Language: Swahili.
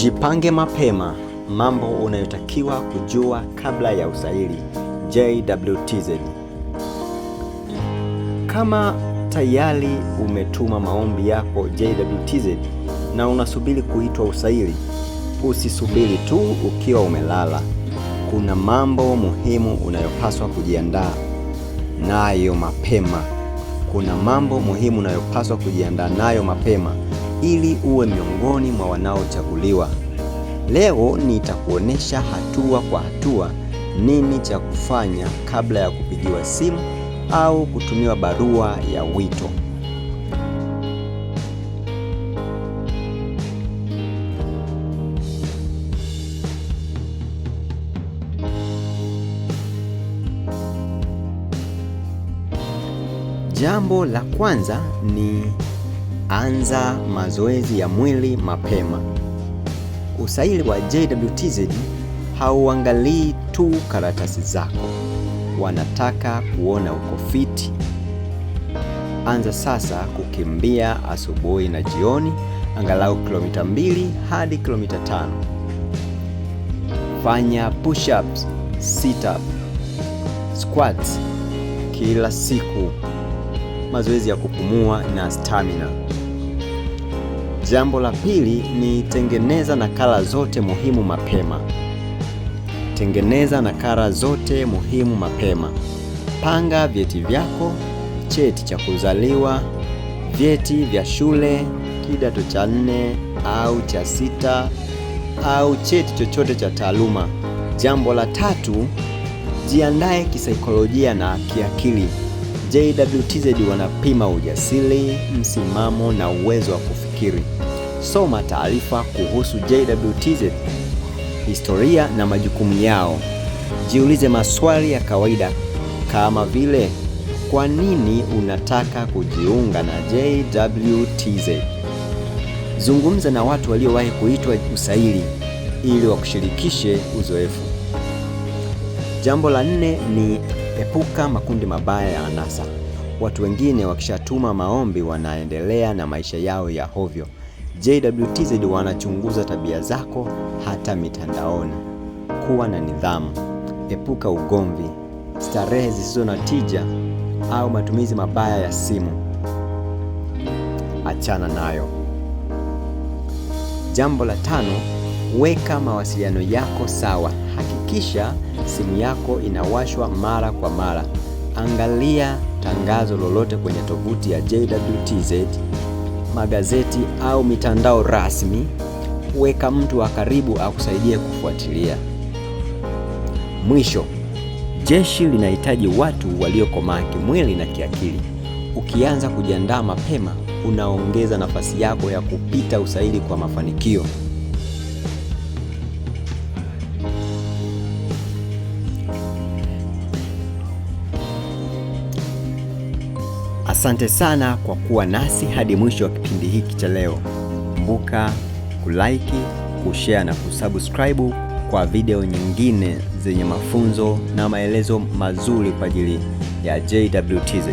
Jipange mapema, mambo unayotakiwa kujua kabla ya usaili. JWTZ. Kama tayari umetuma maombi yako JWTZ na unasubiri kuitwa usaili, usisubiri tu ukiwa umelala. Kuna mambo muhimu unayopaswa kujiandaa nayo mapema. Ili uwe miongoni mwa wanaochaguliwa. Leo nitakuonesha hatua kwa hatua nini cha kufanya kabla ya kupigiwa simu au kutumiwa barua ya wito. Jambo la kwanza ni anza mazoezi ya mwili mapema. Usaili wa JWTZ hauangalii tu karatasi zako, wanataka kuona uko fiti. Anza sasa kukimbia asubuhi na jioni, angalau kilomita 2 hadi kilomita 5. Fanya push-ups, sit-up, squats kila siku. Mazoezi ya kupumua na stamina. Jambo la pili ni tengeneza nakala zote muhimu mapema. Panga vyeti vyako, cheti cha kuzaliwa, vyeti vya shule, kidato cha 4 au cha 6 au cheti chochote cha taaluma. Jambo la tatu, jiandae kisaikolojia na kiakili. JWTZ wanapima ujasiri, msimamo na uwezo wa kufikiri. Soma taarifa kuhusu JWTZ, historia na majukumu yao. Jiulize maswali ya kawaida kama vile, kwa nini unataka kujiunga na JWTZ? Zungumza na watu waliowahi kuitwa usaili ili wakushirikishe uzoefu. Jambo la 4 ni epuka makundi mabaya ya anasa. Watu wengine wakishatuma maombi wanaendelea na maisha yao ya hovyo. JWTZ wanachunguza tabia zako hata mitandaoni. Kuwa na nidhamu. Epuka ugomvi, starehe zisizo na tija au matumizi mabaya ya simu. Achana nayo. Jambo la 5, weka mawasiliano yako sawa. Hakikisha simu yako inawashwa mara kwa mara. Angalia tangazo lolote kwenye tovuti ya JWTZ, magazeti au mitandao rasmi. Weka mtu wa karibu akusaidie kufuatilia. Mwisho, jeshi linahitaji watu waliokomaa kimwili na kiakili. Ukianza kujiandaa mapema, unaongeza nafasi yako ya kupita usaili kwa mafanikio. Asante sana kwa kuwa nasi hadi mwisho wa kipindi hiki cha leo. Kumbuka kulike, kushare na kusubscribe kwa video nyingine zenye mafunzo na maelezo mazuri kwa ajili ya JWTZ.